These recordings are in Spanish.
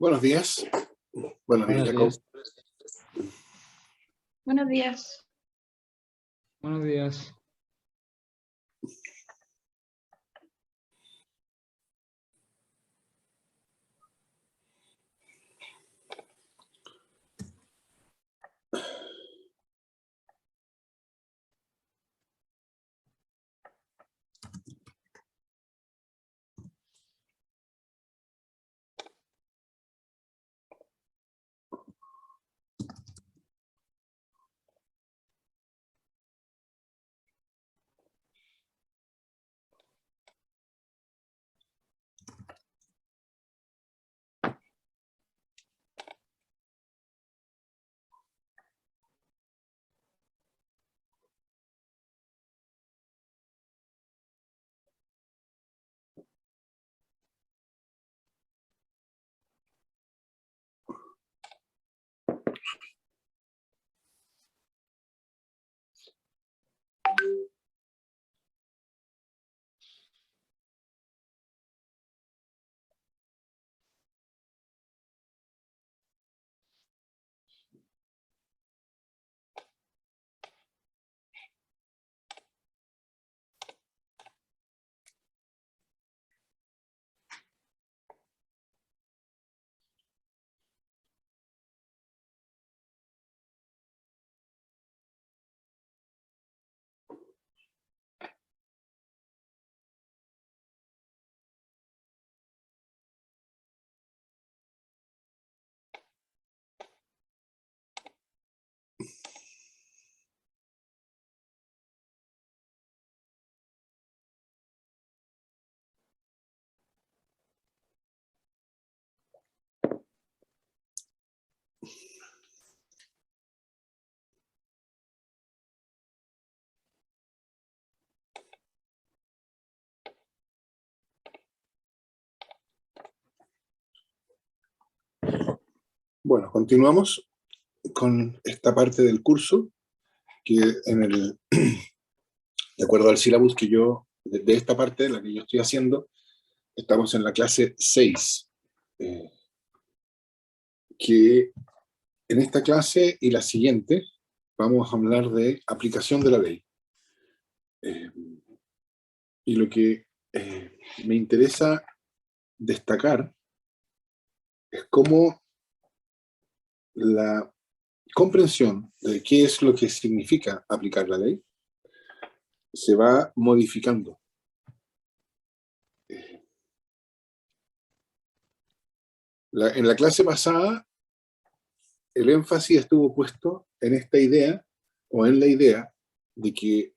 Buenos días. Buenos días, Buenos Jacob. días. Buenos días. Buenos días. Bueno, continuamos con esta parte del curso, que de acuerdo al sílabus que de esta parte, la que yo estoy haciendo, estamos en la clase 6, que en esta clase y la siguiente vamos a hablar de aplicación de la ley. Y lo que me interesa destacar es cómo la comprensión de qué es lo que significa aplicar la ley se va modificando. En la clase pasada, el énfasis estuvo puesto en esta idea, o en la idea, de que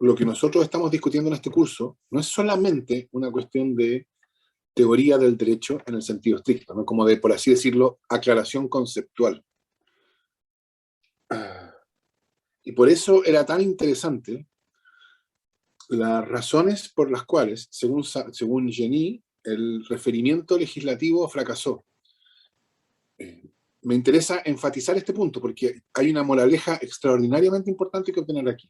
lo que nosotros estamos discutiendo en este curso no es solamente una cuestión de teoría del derecho en el sentido estricto, ¿no? Como de, por así decirlo, aclaración conceptual. Y por eso era tan interesante las razones por las cuales, según Genie, el referimiento legislativo fracasó. Me interesa enfatizar este punto porque hay una moraleja extraordinariamente importante que obtener aquí.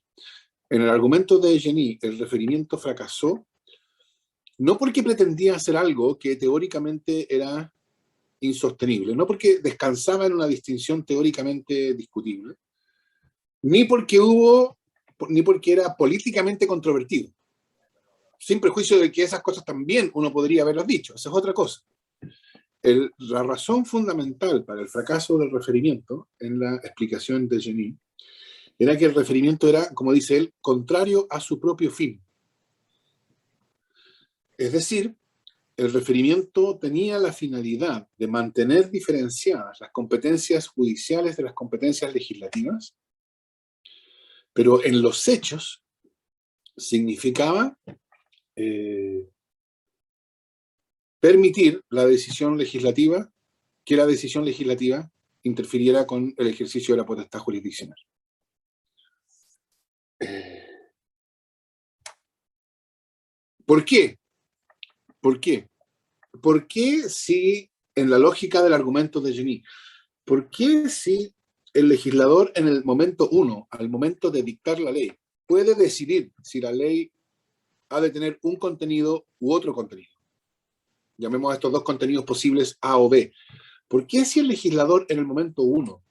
En el argumento de Genie, el referimiento fracasó no porque pretendía hacer algo que teóricamente era insostenible, no porque descansaba en una distinción teóricamente discutible, ni porque era políticamente controvertido, sin prejuicio de que esas cosas también uno podría haberlas dicho, esa es otra cosa. La razón fundamental para el fracaso del referimiento, en la explicación de Genie, era que el referimiento era, como dice él, contrario a su propio fin. Es decir, el referimiento tenía la finalidad de mantener diferenciadas las competencias judiciales de las competencias legislativas, pero en los hechos significaba permitir que la decisión legislativa interfiriera con el ejercicio de la potestad jurisdiccional. ¿Por qué? ¿Por qué? ¿Por qué si, en la lógica del argumento de Genie, por qué si el legislador en el momento 1, al momento de dictar la ley, puede decidir si la ley ha de tener un contenido u otro contenido? llamemos a estos dos contenidos posibles A o B, ¿por qué si el legislador en el momento 1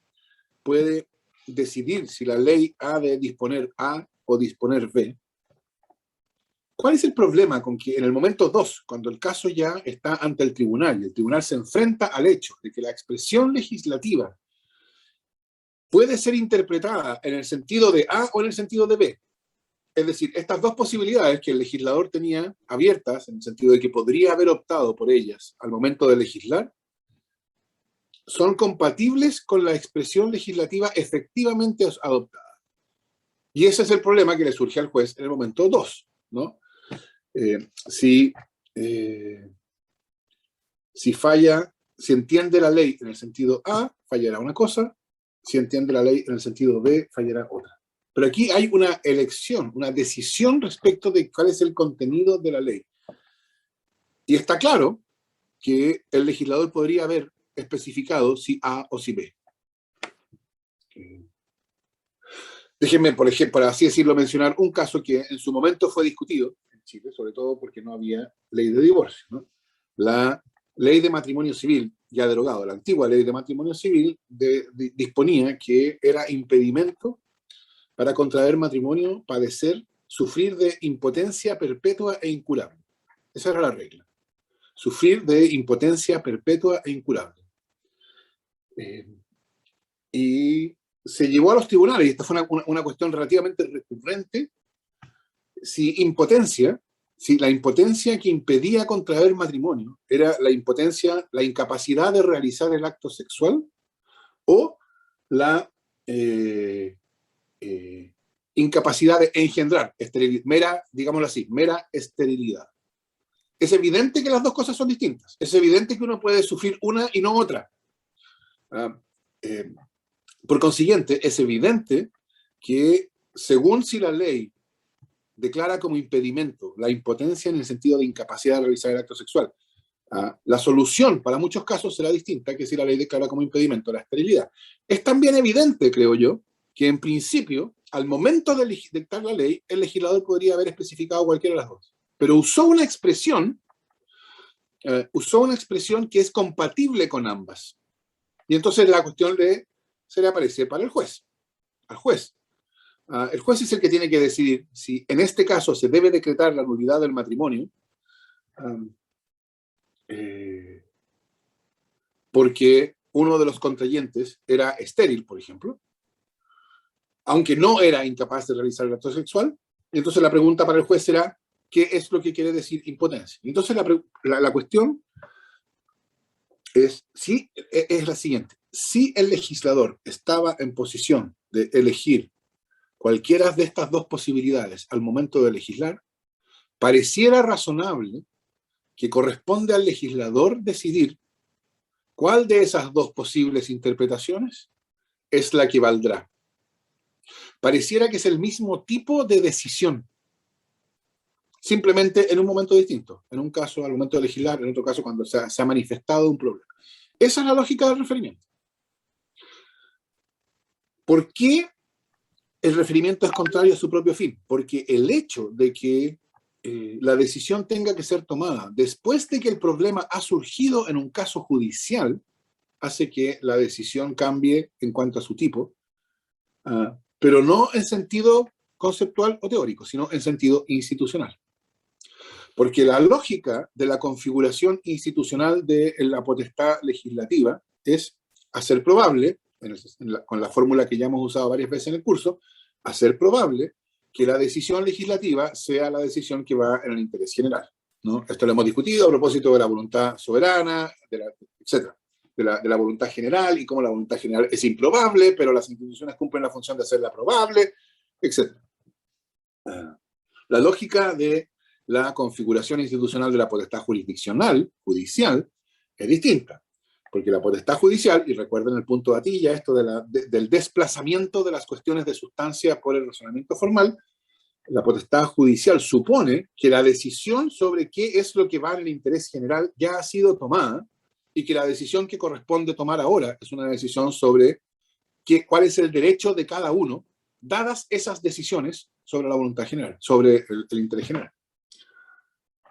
puede decidir si la ley ha de disponer A o disponer B? ¿Cuál es el problema con que en el momento 2, cuando el caso ya está ante el tribunal y el tribunal se enfrenta al hecho de que la expresión legislativa puede ser interpretada en el sentido de A o en el sentido de B? Es decir, estas dos posibilidades que el legislador tenía abiertas, en el sentido de que podría haber optado por ellas al momento de legislar, son compatibles con la expresión legislativa efectivamente adoptada. Y ese es el problema que le surge al juez en el momento 2, ¿no? Si falla, si entiende la ley en el sentido A, fallará una cosa, si entiende la ley en el sentido B, fallará otra. Pero aquí hay una elección, una decisión respecto de cuál es el contenido de la ley. Y está claro que el legislador podría haber especificado si A o si B. Déjenme, por ejemplo, por así decirlo, mencionar un caso que en su momento fue discutido en Chile, sobre todo porque no había ley de divorcio, ¿no? La ley de matrimonio civil, ya derogado, la antigua ley de matrimonio civil, disponía que era impedimento para contraer matrimonio, padecer, sufrir de impotencia perpetua e incurable. Esa era la regla. Sufrir de impotencia perpetua e incurable. Y se llevó a los tribunales, y esta fue una cuestión relativamente recurrente, si la impotencia que impedía contraer matrimonio era la impotencia, la incapacidad de realizar el acto sexual, o la incapacidad de engendrar esterilidad, digámoslo así, mera esterilidad. Es evidente que las dos cosas son distintas. Es evidente que uno puede sufrir una y no otra. Por consiguiente, es evidente que según si la ley declara como impedimento la impotencia en el sentido de incapacidad de realizar el acto sexual, la solución para muchos casos será distinta que si la ley declara como impedimento la esterilidad. Es también evidente, creo yo, que en principio, al momento de dictar la ley, el legislador podría haber especificado cualquiera de las dos. Pero usó una expresión que es compatible con ambas. Y entonces la cuestión se le aparece para el juez, al juez. El juez es el que tiene que decidir si en este caso se debe decretar la nulidad del matrimonio, porque uno de los contrayentes era estéril, por ejemplo, aunque no era incapaz de realizar el acto sexual. Y entonces la pregunta para el juez será, ¿qué es lo que quiere decir impotencia? Y entonces la cuestión es la siguiente. Si el legislador estaba en posición de elegir cualquiera de estas dos posibilidades al momento de legislar, pareciera razonable que corresponde al legislador decidir cuál de esas dos posibles interpretaciones es la que valdrá. Pareciera que es el mismo tipo de decisión, simplemente en un momento distinto. En un caso al momento de legislar, en otro caso cuando se ha manifestado un problema. Esa es la lógica del referimiento. ¿Por qué el referimiento es contrario a su propio fin? Porque el hecho de que la decisión tenga que ser tomada después de que el problema ha surgido en un caso judicial hace que la decisión cambie en cuanto a su tipo, pero no en sentido conceptual o teórico, sino en sentido institucional. Porque la lógica de la configuración institucional de la potestad legislativa es hacer probable, con la fórmula que ya hemos usado varias veces en el curso, hacer probable que la decisión legislativa sea la decisión que va en el interés general, ¿no? Esto lo hemos discutido a propósito de la voluntad soberana, etc., de la voluntad general, y cómo la voluntad general es improbable, pero las instituciones cumplen la función de hacerla probable, etc. La lógica de la configuración institucional de la potestad jurisdiccional, judicial, es distinta. Porque la potestad judicial, y recuerden el punto de Atilla, esto del desplazamiento de las cuestiones de sustancia por el razonamiento formal, la potestad judicial supone que la decisión sobre qué es lo que va en el interés general ya ha sido tomada, y que la decisión que corresponde tomar ahora es una decisión sobre cuál es el derecho de cada uno, dadas esas decisiones sobre la voluntad general, sobre el interés general.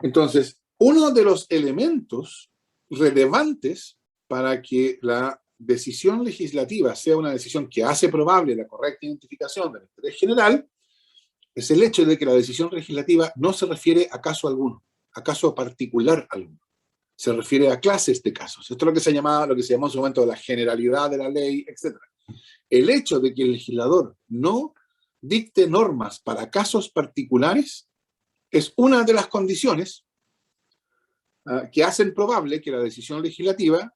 Entonces, uno de los elementos relevantes para que la decisión legislativa sea una decisión que hace probable la correcta identificación del interés general es el hecho de que la decisión legislativa no se refiere a caso alguno, a caso particular alguno. Se refiere a clases de casos. Esto es lo que se llamó en su momento la generalidad de la ley, etc. El hecho de que el legislador no dicte normas para casos particulares es una de las condiciones que hacen probable que la decisión legislativa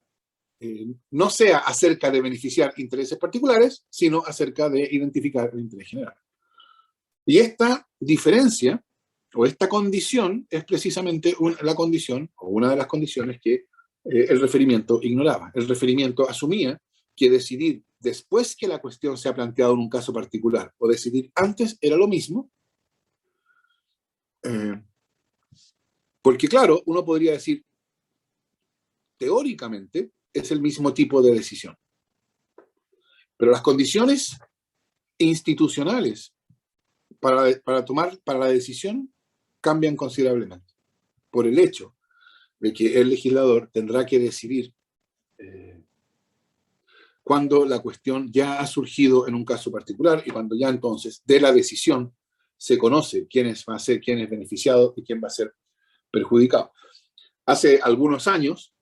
no sea acerca de beneficiar intereses particulares, sino acerca de identificar el interés general. Y esta diferencia, o esta condición, es precisamente la condición, o una de las condiciones que el referimiento ignoraba. El referimiento asumía que decidir después que la cuestión se ha planteado en un caso particular, o decidir antes, era lo mismo, porque claro, uno podría decir, teóricamente, es el mismo tipo de decisión. Pero las condiciones institucionales para la decisión cambian considerablemente por el hecho de que el legislador tendrá que decidir cuando la cuestión ya ha surgido en un caso particular y cuando ya entonces de la decisión se conoce quién va a ser, quién es beneficiado y quién va a ser perjudicado. Hace algunos años,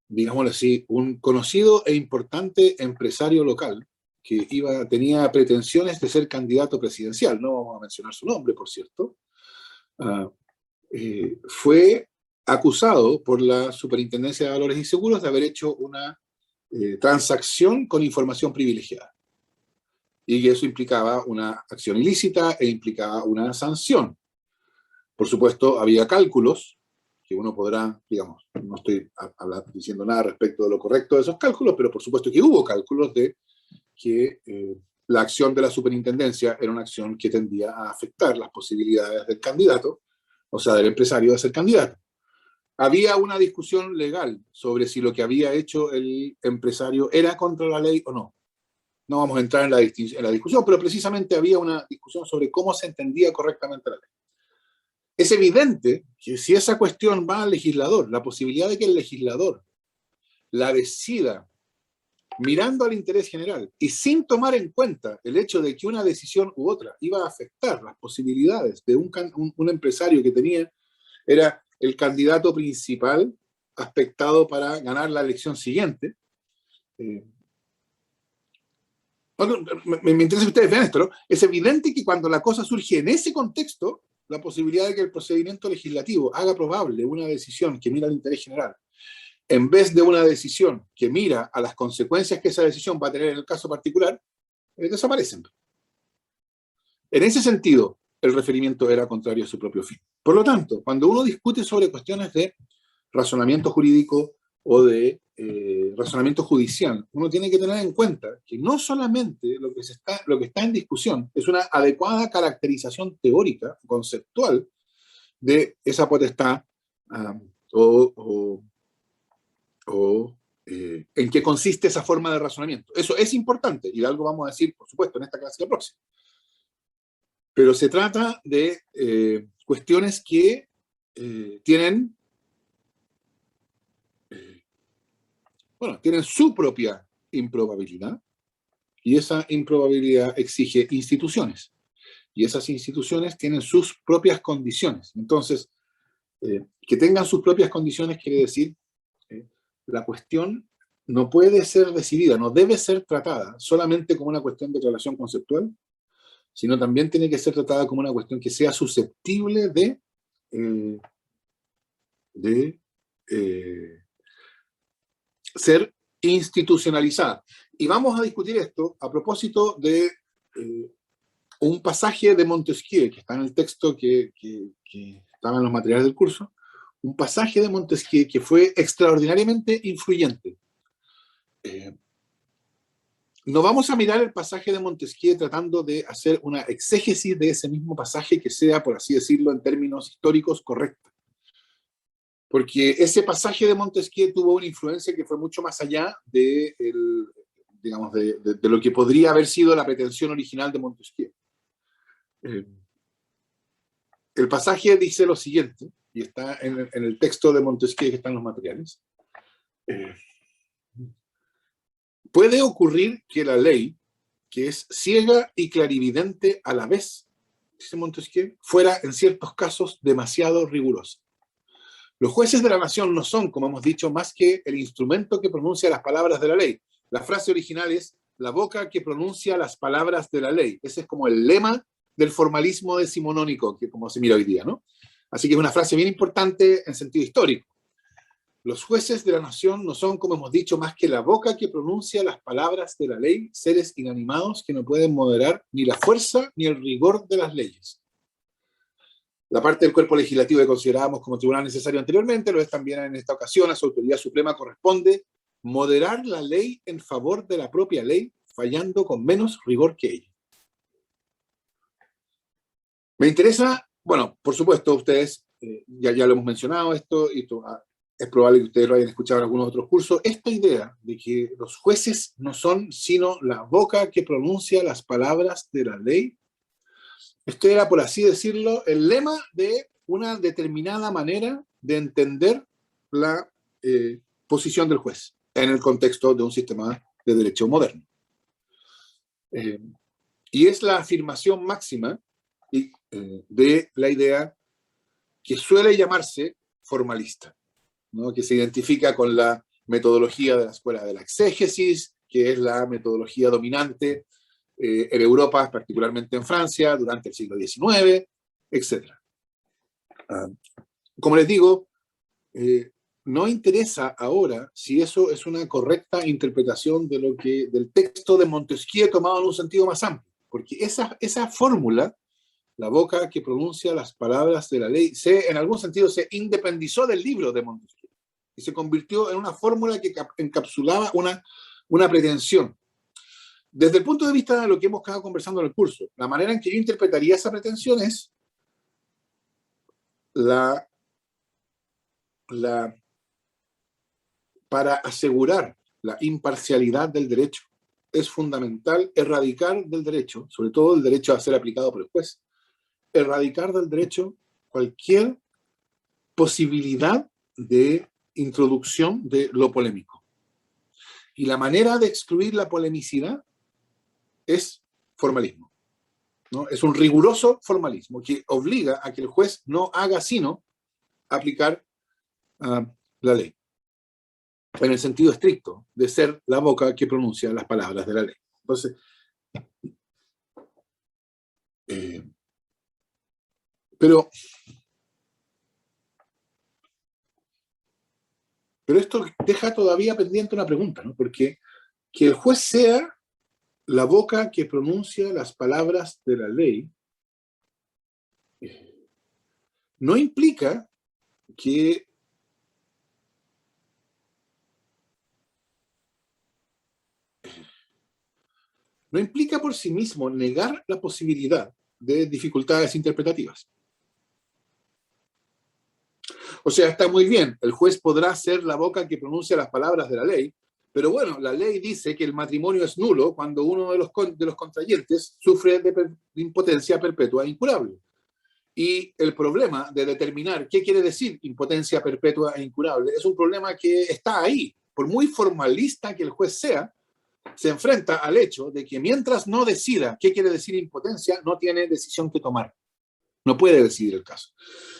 digámoslo así, un conocido e importante empresario local que tenía pretensiones de ser candidato presidencial, no vamos a mencionar su nombre, por cierto, fue acusado por la Superintendencia de Valores y Seguros de haber hecho una transacción con información privilegiada. Y que eso implicaba una acción ilícita e implicaba una sanción. Por supuesto, había cálculos que uno podrá, digamos, no estoy diciendo nada respecto de lo correcto de esos cálculos, pero por supuesto que hubo cálculos de que la acción de la superintendencia era una acción que tendía a afectar las posibilidades del candidato, o sea, del empresario de ser candidato. Había una discusión legal sobre si lo que había hecho el empresario era contra la ley o no. No vamos a entrar en la discusión, pero precisamente había una discusión sobre cómo se entendía correctamente la ley. Es evidente que si esa cuestión va al legislador, la posibilidad de que el legislador la decida mirando al interés general y sin tomar en cuenta el hecho de que una decisión u otra iba a afectar las posibilidades de un empresario que era el candidato principal aspectado para ganar la elección siguiente. Me interesa que ustedes vean esto, ¿no? Es evidente que cuando la cosa surge en ese contexto, la posibilidad de que el procedimiento legislativo haga probable una decisión que mira al interés general, en vez de una decisión que mira a las consecuencias que esa decisión va a tener en el caso particular, desaparecen. En ese sentido, el referimiento era contrario a su propio fin. Por lo tanto, cuando uno discute sobre cuestiones de razonamiento jurídico o de razonamiento judicial, uno tiene que tener en cuenta que no solamente lo que está en discusión es una adecuada caracterización teórica, conceptual, de esa potestad en qué consiste esa forma de razonamiento. Eso es importante, y de algo vamos a decir, por supuesto, en esta clase la próxima. Pero se trata de cuestiones que tienen su propia improbabilidad, y esa improbabilidad exige instituciones, y esas instituciones tienen sus propias condiciones. Entonces, que tengan sus propias condiciones quiere decir la cuestión no puede ser decidida, no debe ser tratada solamente como una cuestión de relación conceptual, sino también tiene que ser tratada como una cuestión que sea susceptible de ser institucionalizada. Y vamos a discutir esto a propósito de un pasaje de Montesquieu, que está en el texto que estaba en los materiales del curso, un pasaje de Montesquieu que fue extraordinariamente influyente. No vamos a mirar el pasaje de Montesquieu tratando de hacer una exégesis de ese mismo pasaje que sea, por así decirlo, en términos históricos correcta. Porque ese pasaje de Montesquieu tuvo una influencia que fue mucho más allá de lo que podría haber sido la pretensión original de Montesquieu. el pasaje dice lo siguiente, y está en el texto de Montesquieu que están los materiales. Puede ocurrir que la ley, que es ciega y clarividente a la vez, dice Montesquieu, fuera en ciertos casos demasiado rigurosa. Los jueces de la nación no son, como hemos dicho, más que el instrumento que pronuncia las palabras de la ley. La frase original es la boca que pronuncia las palabras de la ley. Ese es como el lema del formalismo decimonónico, que como se mira hoy día, ¿no? Así que es una frase bien importante en sentido histórico. Los jueces de la nación no son, como hemos dicho, más que la boca que pronuncia las palabras de la ley, seres inanimados que no pueden moderar ni la fuerza ni el rigor de las leyes. La parte del cuerpo legislativo que considerábamos como tribunal necesario anteriormente, lo es también en esta ocasión. A su autoridad suprema corresponde moderar la ley en favor de la propia ley, fallando con menos rigor que ella. Me interesa, bueno, por supuesto, ustedes, ya lo hemos mencionado esto, y es probable que ustedes lo hayan escuchado en algunos otros cursos, esta idea de que los jueces no son sino la boca que pronuncia las palabras de la ley. Esto era, por así decirlo, el lema de una determinada manera de entender la posición del juez en el contexto de un sistema de derecho moderno. Y es la afirmación máxima de la idea que suele llamarse formalista, ¿no? Que se identifica con la metodología de la escuela de la exégesis, que es la metodología dominante en Europa, particularmente en Francia, durante el siglo XIX, etc. Como les digo, no interesa ahora si eso es una correcta interpretación de del texto de Montesquieu tomado en un sentido más amplio, porque esa fórmula, la boca que pronuncia las palabras de la ley, en algún sentido se independizó del libro de Montesquieu y se convirtió en una fórmula que encapsulaba una pretensión. Desde el punto de vista de lo que hemos estado conversando en el curso, la manera en que yo interpretaría esa pretensión es para asegurar la imparcialidad del derecho, es fundamental erradicar del derecho, sobre todo el derecho a ser aplicado por el juez, erradicar del derecho cualquier posibilidad de introducción de lo polémico. Y la manera de excluir la polemicidad es formalismo, ¿no? Es un riguroso formalismo que obliga a que el juez no haga sino aplicar la ley, en el sentido estricto de ser la boca que pronuncia las palabras de la ley. Entonces, pero esto deja todavía pendiente una pregunta, ¿no? Porque que el juez sea la boca que pronuncia las palabras de la ley no implica que por sí mismo negar la posibilidad de dificultades interpretativas. O sea, está muy bien, el juez podrá ser la boca que pronuncia las palabras de la ley, pero bueno, la ley dice que el matrimonio es nulo cuando uno de los contrayentes sufre de impotencia perpetua e incurable. Y el problema de determinar qué quiere decir impotencia perpetua e incurable es un problema que está ahí. Por muy formalista que el juez sea, se enfrenta al hecho de que mientras no decida qué quiere decir impotencia, no tiene decisión que tomar. No puede decidir el caso.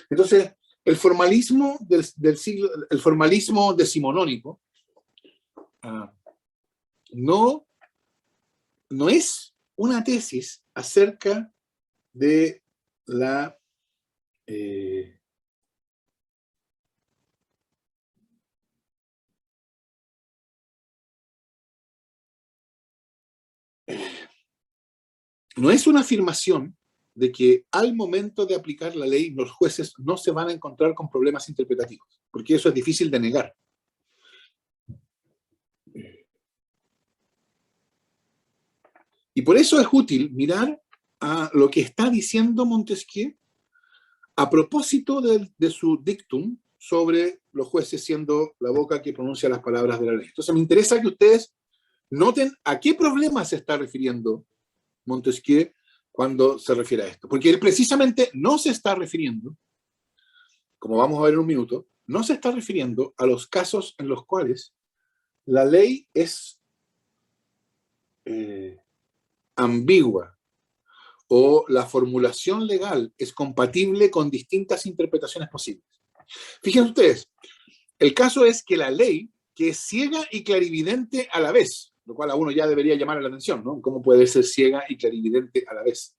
Entonces, el formalismo el formalismo decimonónico no es una tesis acerca de la no es una afirmación de que al momento de aplicar la ley los jueces no se van a encontrar con problemas interpretativos, porque eso es difícil de negar. Y por eso es útil mirar a lo que está diciendo Montesquieu a propósito de su dictum sobre los jueces siendo la boca que pronuncia las palabras de la ley. Entonces me interesa que ustedes noten a qué problema se está refiriendo Montesquieu cuando se refiere a esto. Porque él precisamente no se está refiriendo, como vamos a ver en un minuto, no se está refiriendo a los casos en los cuales la ley es ambigua o la formulación legal es compatible con distintas interpretaciones posibles. Fíjense ustedes, el caso es que la ley, que es ciega y clarividente a la vez, lo cual a uno ya debería llamar la atención, ¿no? ¿Cómo puede ser ciega y clarividente a la vez?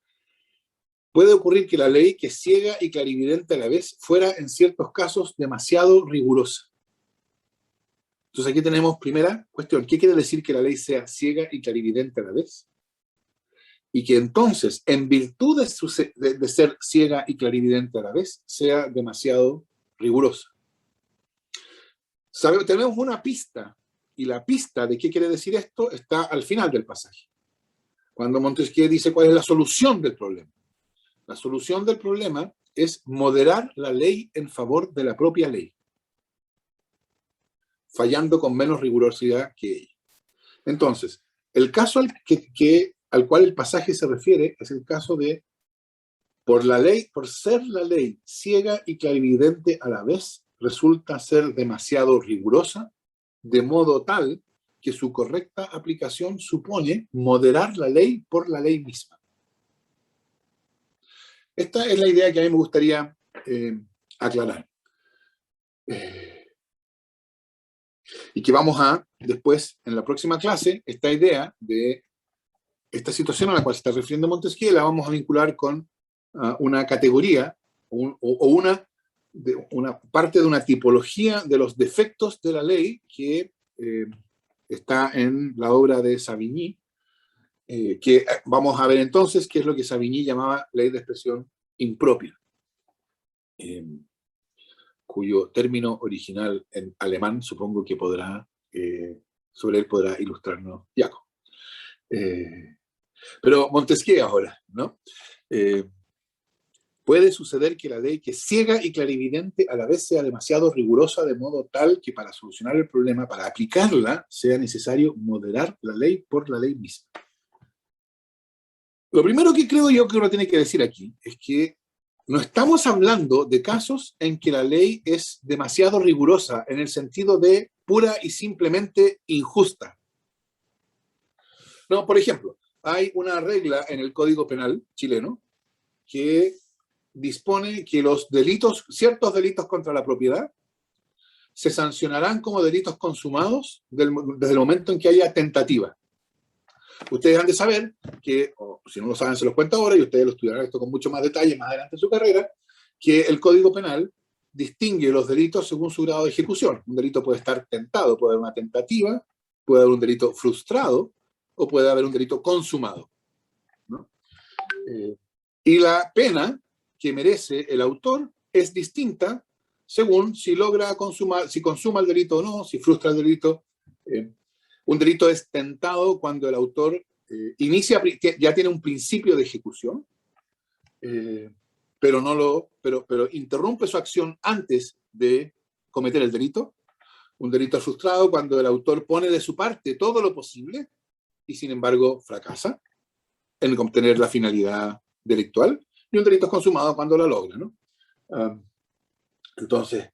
Puede ocurrir que la ley, que es ciega y clarividente a la vez, fuera en ciertos casos demasiado rigurosa. Entonces aquí tenemos primera cuestión. ¿Qué quiere decir que la ley sea ciega y clarividente a la vez? Y que entonces, en virtud de ser ciega y clarividente a la vez, sea demasiado rigurosa. Tenemos una pista, y la pista de qué quiere decir esto está al final del pasaje. Cuando Montesquieu dice cuál es la solución del problema. La solución del problema es moderar la ley en favor de la propia ley, fallando con menos rigurosidad que ella. Entonces, el caso al cual el pasaje se refiere es el caso de, por ser la ley ciega y clarividente a la vez, resulta ser demasiado rigurosa, de modo tal que su correcta aplicación supone moderar la ley por la ley misma. Esta es la idea que a mí me gustaría aclarar. Y que vamos a, después, en la próxima clase, esta idea de esta situación a la cual se está refiriendo Montesquieu, la vamos a vincular con una categoría o una parte de una tipología de los defectos de la ley que está en la obra de Savigny, que vamos a ver entonces qué es lo que Savigny llamaba ley de expresión impropia, cuyo término original en alemán supongo que sobre él podrá ilustrarnos Jacob. Pero Montesquieu ahora, ¿no? Puede suceder que la ley, que es ciega y clarividente, a la vez sea demasiado rigurosa, de modo tal que para solucionar el problema, para aplicarla, sea necesario moderar la ley por la ley misma. Lo primero que creo yo que uno tiene que decir aquí es que no estamos hablando de casos en que la ley es demasiado rigurosa en el sentido de pura y simplemente injusta. No, por ejemplo, hay una regla en el Código Penal chileno que dispone que ciertos delitos contra la propiedad se sancionarán como delitos consumados desde el momento en que haya tentativa. Ustedes han de saber que, o si no lo saben se los cuento ahora, y ustedes lo estudiarán esto con mucho más detalle más adelante en su carrera, que el Código Penal distingue los delitos según su grado de ejecución. Un delito puede estar tentado, puede haber una tentativa, puede haber un delito frustrado, o puede haber un delito consumado, ¿no? Y la pena que merece el autor es distinta según si consuma el delito o no, si frustra el delito. Un delito es tentado cuando el autor ya tiene un principio de ejecución, pero interrumpe su acción antes de cometer el delito. Un delito es frustrado cuando el autor pone de su parte todo lo posible y sin embargo fracasa en obtener la finalidad delictual, y un delito es consumado cuando la logra, ¿no? Entonces,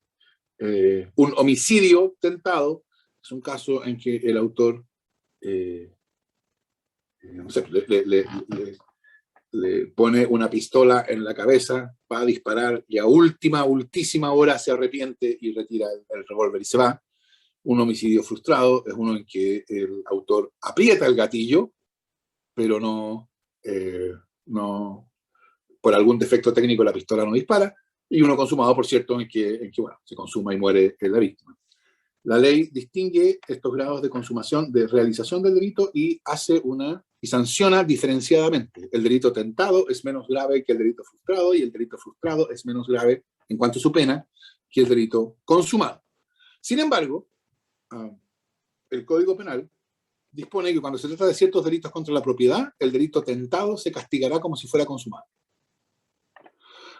un homicidio tentado es un caso en que el autor no sé, le pone una pistola en la cabeza, va a disparar y a ultísima hora se arrepiente y retira el revólver y se va. Un homicidio frustrado es uno en que el autor aprieta el gatillo, pero no, por algún defecto técnico la pistola no dispara, y uno consumado, por cierto, en que bueno, se consuma y muere la víctima. La ley distingue estos grados de consumación, de realización del delito, y sanciona diferenciadamente. El delito tentado es menos grave que el delito frustrado, y el delito frustrado es menos grave en cuanto a su pena que el delito consumado. Sin embargo, el Código Penal dispone que cuando se trata de ciertos delitos contra la propiedad, el delito tentado se castigará como si fuera consumado.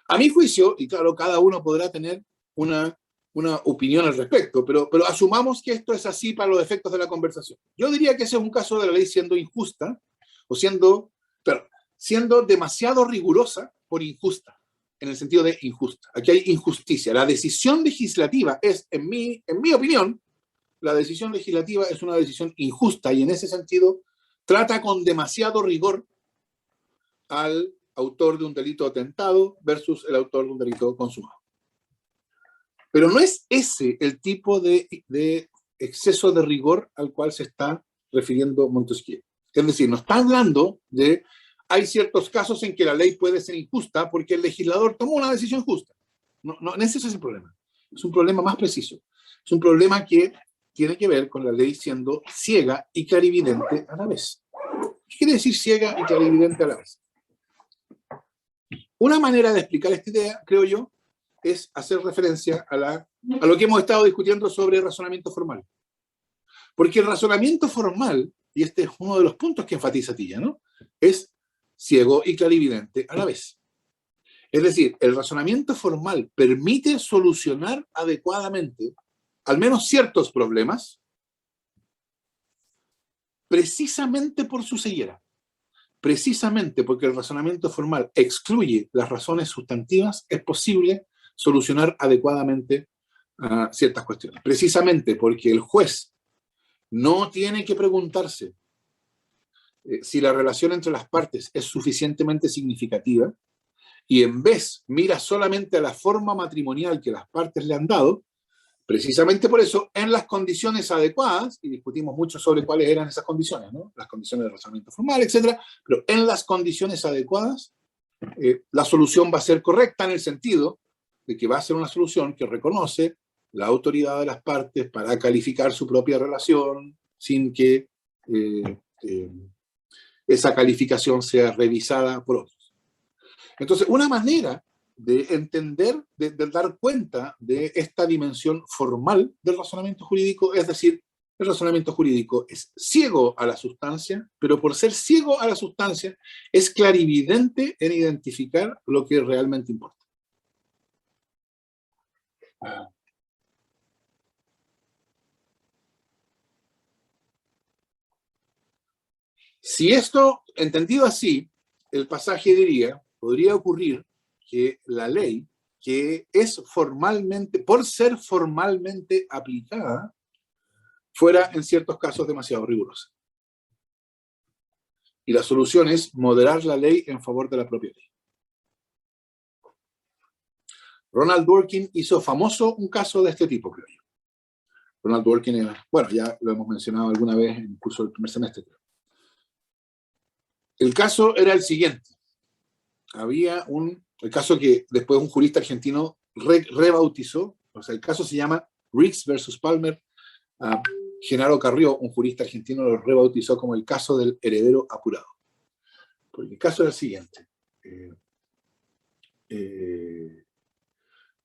A mi juicio, y claro, cada uno podrá tener una opinión al respecto, pero asumamos que esto es así para los efectos de la conversación. Yo diría que ese es un caso de la ley siendo injusta, siendo demasiado rigurosa por injusta, en el sentido de injusta. Aquí hay injusticia. La decisión legislativa es, en mi opinión, la decisión legislativa es una decisión injusta y en ese sentido trata con demasiado rigor al autor de un delito atentado versus el autor de un delito consumado. Pero no es ese el tipo de exceso de rigor al cual se está refiriendo Montesquieu. Es decir, nos está hablando de hay ciertos casos en que la ley puede ser injusta porque el legislador tomó una decisión justa. No, ese es el problema. Es un problema más preciso. Es un problema que tiene que ver con la ley siendo ciega y clarividente a la vez. ¿Qué quiere decir ciega y clarividente a la vez? Una manera de explicar esta idea, creo yo, es hacer referencia a lo que hemos estado discutiendo sobre razonamiento formal. Porque el razonamiento formal, y este es uno de los puntos que enfatiza Tilla, ¿no? Es ciego y clarividente a la vez. Es decir, el razonamiento formal permite solucionar adecuadamente al menos ciertos problemas precisamente por su ceguera. Precisamente porque el razonamiento formal excluye las razones sustantivas, es posible solucionar adecuadamente ciertas cuestiones. Precisamente porque el juez no tiene que preguntarse si la relación entre las partes es suficientemente significativa y en vez mira solamente a la forma matrimonial que las partes le han dado, precisamente por eso, en las condiciones adecuadas, y discutimos mucho sobre cuáles eran esas condiciones, ¿no? Las condiciones de razonamiento formal, etcétera, pero en las condiciones adecuadas, la solución va a ser correcta en el sentido de que va a ser una solución que reconoce la autoridad de las partes para calificar su propia relación sin que esa calificación sea revisada por otros. Entonces, una manera de entender, de dar cuenta de esta dimensión formal del razonamiento jurídico, es decir, el razonamiento jurídico es ciego a la sustancia, pero por ser ciego a la sustancia, es clarividente en identificar lo que realmente importa. Si esto, entendido así, el pasaje diría, podría ocurrir que la ley, que es formalmente, por ser formalmente aplicada, fuera en ciertos casos demasiado rigurosa. Y la solución es moderar la ley en favor de la propia ley. Ronald Dworkin hizo famoso un caso de este tipo, creo yo. Ronald Dworkin era, bueno, ya lo hemos mencionado alguna vez en el curso del primer semestre, creo. El caso era el siguiente. Había el caso que después un jurista argentino rebautizó, o sea, el caso se llama Riggs versus Palmer. Genaro Carrió, un jurista argentino, lo rebautizó como el caso del heredero apurado. Porque el caso era el siguiente.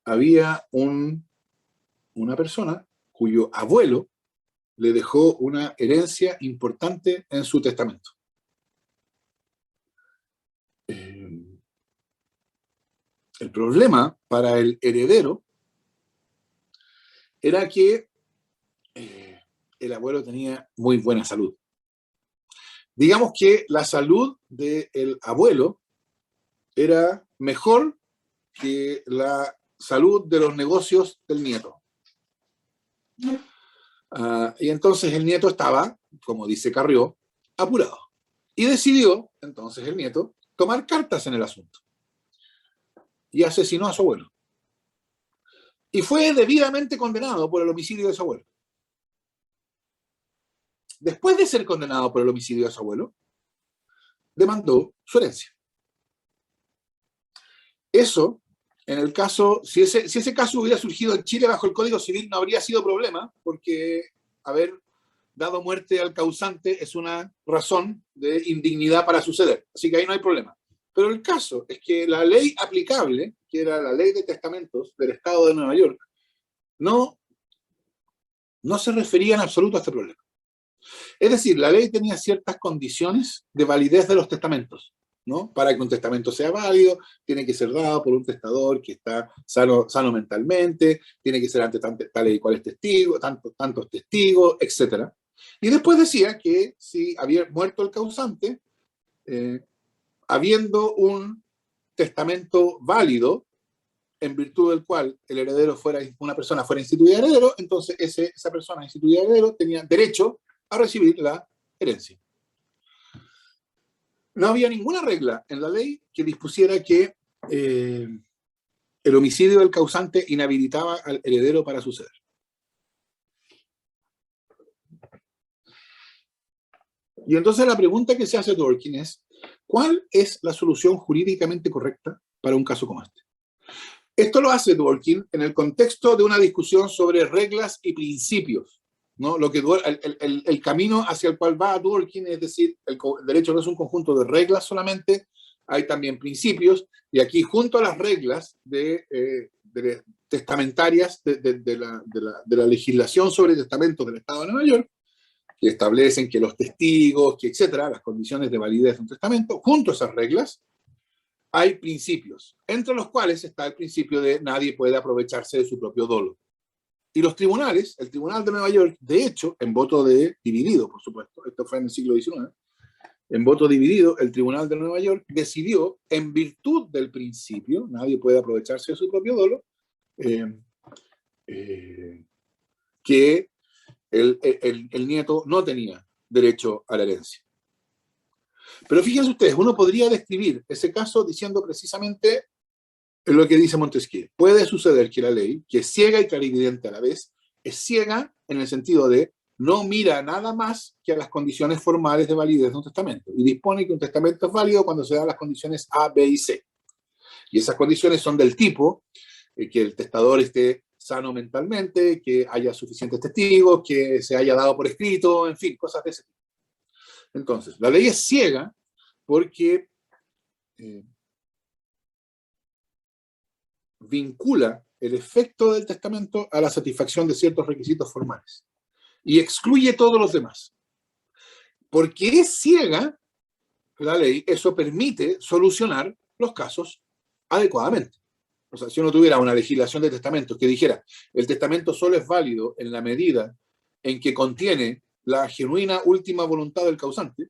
Había una persona cuyo abuelo le dejó una herencia importante en su testamento. El problema para el heredero era que el abuelo tenía muy buena salud. Digamos que la salud del abuelo era mejor que la salud de los negocios del nieto. Y entonces el nieto estaba, como dice Carrió, apurado. Y decidió, entonces el nieto, tomar cartas en el asunto. Y asesinó a su abuelo. Y fue debidamente condenado por el homicidio de su abuelo. Después de ser condenado por el homicidio de su abuelo, demandó su herencia. Eso, en el caso, si ese caso hubiera surgido en Chile bajo el Código Civil, no habría sido problema, porque haber dado muerte al causante es una razón de indignidad para suceder. Así que ahí no hay problema. Pero el caso es que la ley aplicable, que era la ley de testamentos del Estado de Nueva York, no se refería en absoluto a este problema. Es decir, la ley tenía ciertas condiciones de validez de los testamentos, ¿no? Para que un testamento sea válido, tiene que ser dado por un testador que está sano mentalmente, tiene que ser ante tales y cuales testigos, tantos testigos, etc. Y después decía que si había muerto el causante, habiendo un testamento válido, en virtud del cual el heredero una persona fuera instituida heredero, entonces esa persona instituida heredero tenía derecho a recibir la herencia. No había ninguna regla en la ley que dispusiera que el homicidio del causante inhabilitaba al heredero para suceder. Y entonces la pregunta que se hace Dworkin es, ¿cuál es la solución jurídicamente correcta para un caso como este? Esto lo hace Dworkin en el contexto de una discusión sobre reglas y principios, ¿no? El camino hacia el cual va Dworkin, es decir, el derecho no es un conjunto de reglas solamente, hay también principios, y aquí junto a las reglas testamentarias de la legislación sobre testamentos del Estado de Nueva York, que establecen que los testigos, que etcétera, las condiciones de validez de un testamento, junto a esas reglas, hay principios, entre los cuales está el principio de nadie puede aprovecharse de su propio dolo. Y los tribunales, el Tribunal de Nueva York, de hecho, en voto dividido, por supuesto, esto fue en el siglo XIX, en voto dividido, el Tribunal de Nueva York decidió, en virtud del principio, nadie puede aprovecharse de su propio dolo, que el nieto no tenía derecho a la herencia. Pero fíjense ustedes, uno podría describir ese caso diciendo precisamente lo que dice Montesquieu. Puede suceder que la ley, que es ciega y clarividente a la vez, es ciega en el sentido de no mira nada más que a las condiciones formales de validez de un testamento y dispone que un testamento es válido cuando se dan las condiciones A, B y C. Y esas condiciones son del tipo que el testador esté sano mentalmente, que haya suficientes testigos, que se haya dado por escrito, en fin, cosas de ese tipo. Entonces, la ley es ciega porque vincula el efecto del testamento a la satisfacción de ciertos requisitos formales y excluye todos los demás. Porque es ciega la ley, eso permite solucionar los casos adecuadamente. O sea, si uno tuviera una legislación de testamentos que dijera el testamento solo es válido en la medida en que contiene la genuina última voluntad del causante,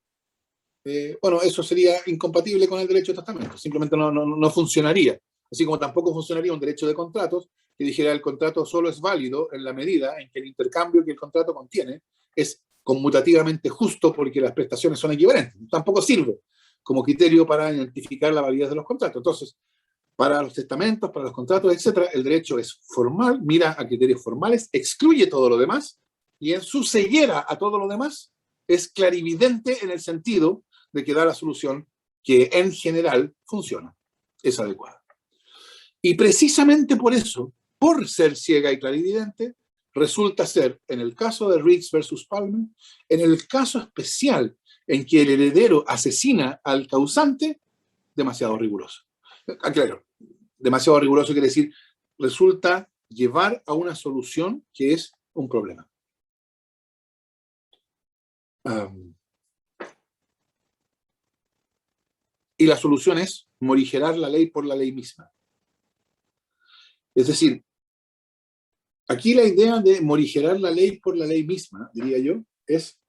bueno, eso sería incompatible con el derecho de testamento, simplemente no funcionaría. Así como tampoco funcionaría un derecho de contratos que dijera el contrato solo es válido en la medida en que el intercambio que el contrato contiene es conmutativamente justo porque las prestaciones son equivalentes. Tampoco sirve como criterio para identificar la validez de los contratos. Entonces, para los testamentos, para los contratos, etcétera, el derecho es formal, mira a criterios formales, excluye todo lo demás y en su ceguera a todo lo demás es clarividente en el sentido de que da la solución que en general funciona, es adecuada. Y precisamente por eso, por ser ciega y clarividente, resulta ser, en el caso de Riggs versus Palmer, en el caso especial en que el heredero asesina al causante, demasiado riguroso. Claro, demasiado riguroso quiere decir, resulta llevar a una solución que es un problema. Y la solución es morigerar la ley por la ley misma. Es decir, aquí la idea de morigerar la ley por la ley misma, diría yo, es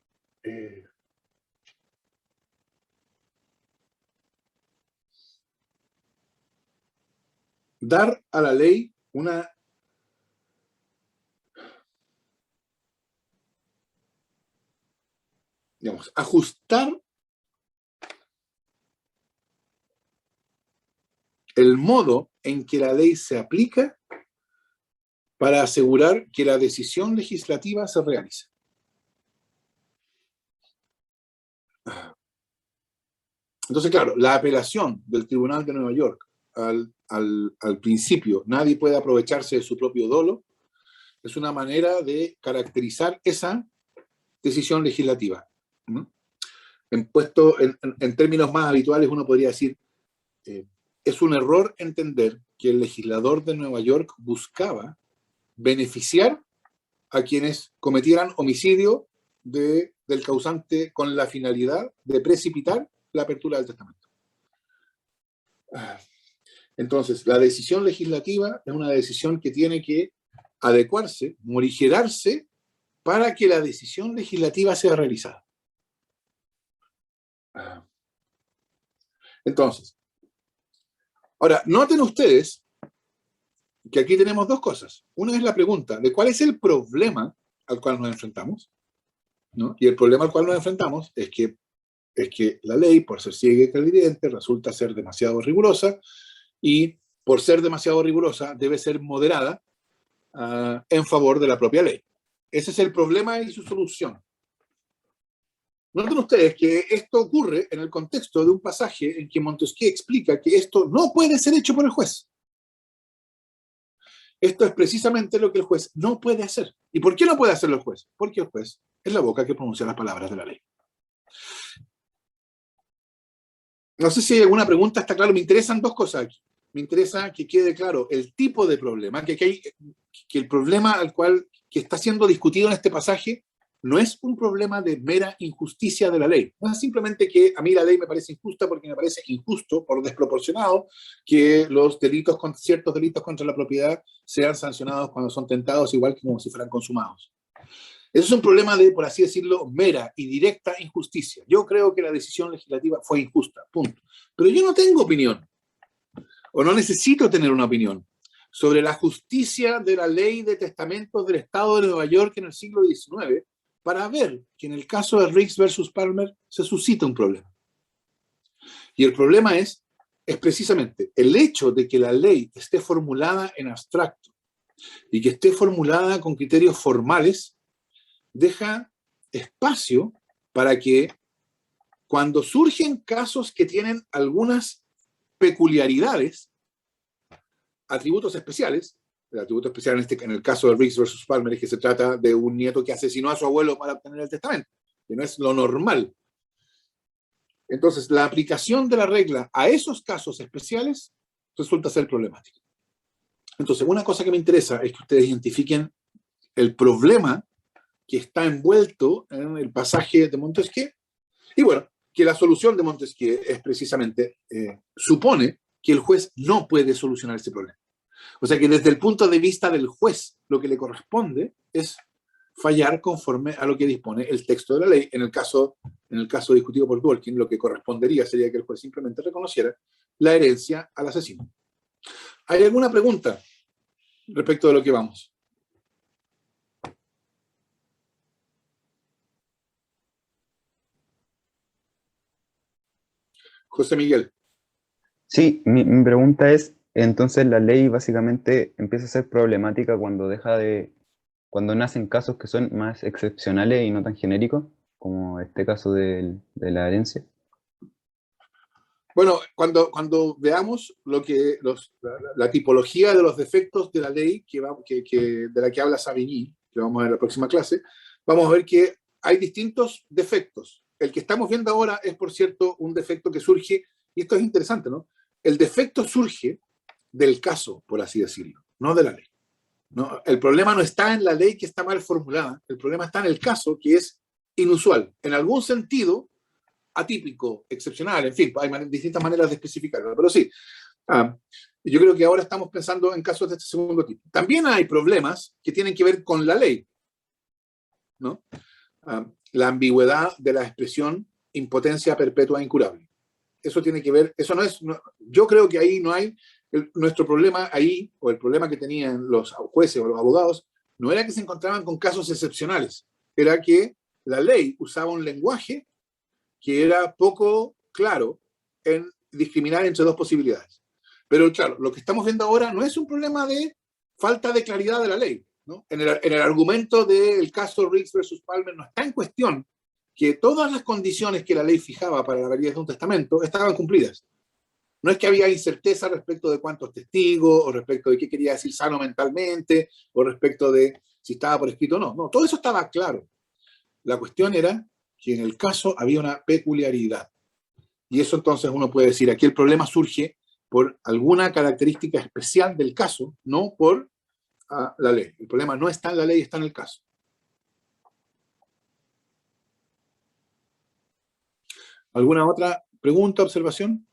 dar a la ley una ajustar el modo en que la ley se aplica para asegurar que la decisión legislativa se realice. Entonces, claro, la apelación del Tribunal de Nueva York al principio, nadie puede aprovecharse de su propio dolo, es una manera de caracterizar esa decisión legislativa. En términos más habituales, uno podría decir, es un error entender que el legislador de Nueva York buscaba beneficiar a quienes cometieran homicidio del causante con la finalidad de precipitar la apertura del testamento. Entonces, la decisión legislativa es una decisión que tiene que adecuarse, morigerarse, para que la decisión legislativa sea realizada. Entonces, ahora, noten ustedes que aquí tenemos dos cosas. Una es la pregunta de cuál es el problema al cual nos enfrentamos, ¿no? Y el problema al cual nos enfrentamos es que la ley, por ser ciega y clarividente, resulta ser demasiado rigurosa y por ser demasiado rigurosa debe ser moderada en favor de la propia ley. Ese es el problema y su solución. Noten ustedes que esto ocurre en el contexto de un pasaje en que Montesquieu explica que esto no puede ser hecho por el juez. Esto es precisamente lo que el juez no puede hacer. ¿Y por qué no puede hacerlo el juez? Porque el juez es la boca que pronuncia las palabras de la ley. No sé si hay alguna pregunta, está claro. Me interesan dos cosas aquí. Me interesa que quede claro el tipo de problema, que el problema al cual que está siendo discutido en este pasaje no es un problema de mera injusticia de la ley. No es simplemente que a mí la ley me parece injusta porque me parece injusto, por desproporcionado, que los delitos, ciertos delitos contra la propiedad sean sancionados cuando son tentados, igual que como si fueran consumados. Eso es un problema de, por así decirlo, mera y directa injusticia. Yo creo que la decisión legislativa fue injusta, punto. Pero yo no tengo opinión, o no necesito tener una opinión, sobre la justicia de la ley de testamentos del Estado de Nueva York en el siglo XIX, para ver que en el caso de Riggs versus Palmer se suscita un problema. Y el problema es precisamente el hecho de que la ley esté formulada en abstracto y que esté formulada con criterios formales, deja espacio para que cuando surgen casos que tienen algunas peculiaridades, atributos especiales, el atributo especial en el caso de Riggs versus Palmer es que se trata de un nieto que asesinó a su abuelo para obtener el testamento, que no es lo normal. Entonces, la aplicación de la regla a esos casos especiales resulta ser problemática. Entonces, una cosa que me interesa es que ustedes identifiquen el problema que está envuelto en el pasaje de Montesquieu. Y bueno, que la solución de Montesquieu es precisamente, supone que el juez no puede solucionar ese problema. O sea que desde el punto de vista del juez, lo que le corresponde es fallar conforme a lo que dispone el texto de la ley. En el caso discutido por Dworkin, lo que correspondería sería que el juez simplemente reconociera la herencia al asesino. ¿Hay alguna pregunta respecto de lo que vamos? José Miguel. Sí, mi pregunta es, entonces la ley básicamente empieza a ser problemática cuando nacen casos que son más excepcionales y no tan genéricos, como este caso de la herencia. Bueno, cuando veamos la tipología de los defectos de la ley de la que habla Savigny, que vamos a ver en la próxima clase, vamos a ver que hay distintos defectos. El que estamos viendo ahora es, por cierto, un defecto que surge, y esto es interesante, ¿no? El defecto surge del caso, por así decirlo, no de la ley. ¿No? El problema no está en la ley que está mal formulada, el problema está en el caso que es inusual. En algún sentido, atípico, excepcional, en fin, hay distintas maneras de especificarlo, pero sí, yo creo que ahora estamos pensando en casos de este segundo tipo. También hay problemas que tienen que ver con la ley, ¿no? La ambigüedad de la expresión impotencia perpetua incurable. Eso tiene que ver, eso no es, yo creo que ahí no hay, nuestro problema ahí, o el problema que tenían los jueces o los abogados, no era que se encontraban con casos excepcionales, era que la ley usaba un lenguaje que era poco claro en discriminar entre dos posibilidades. Pero claro, lo que estamos viendo ahora no es un problema de falta de claridad de la ley, ¿no? En el argumento del caso Riggs versus Palmer no está en cuestión que todas las condiciones que la ley fijaba para la validez de un testamento estaban cumplidas. No es que había incerteza respecto de cuántos testigos, o respecto de qué quería decir sano mentalmente, o respecto de si estaba por escrito o no. No, todo eso estaba claro. La cuestión era que en el caso había una peculiaridad. Y eso entonces uno puede decir, aquí el problema surge por alguna característica especial del caso, no por la ley. El problema no está en la ley, está en el caso. ¿Alguna otra pregunta, observación?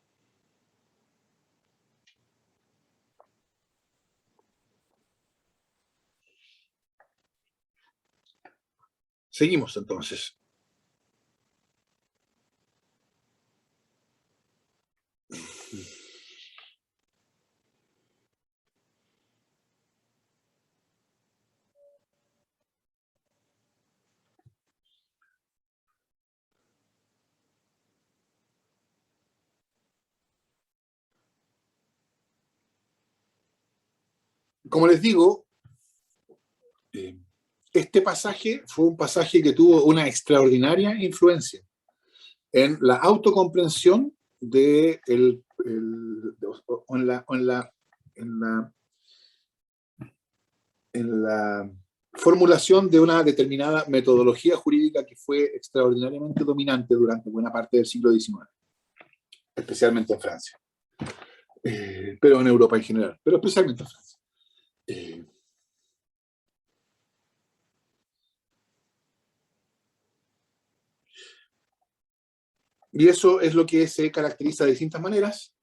Seguimos entonces. como les digo, este pasaje fue un pasaje que tuvo una extraordinaria influencia en la autocomprensión de en la formulación de una determinada metodología jurídica que fue extraordinariamente dominante durante buena parte del siglo XIX, especialmente en Francia, pero en Europa en general, pero especialmente en Francia. Y eso es lo que se caracteriza de distintas maneras,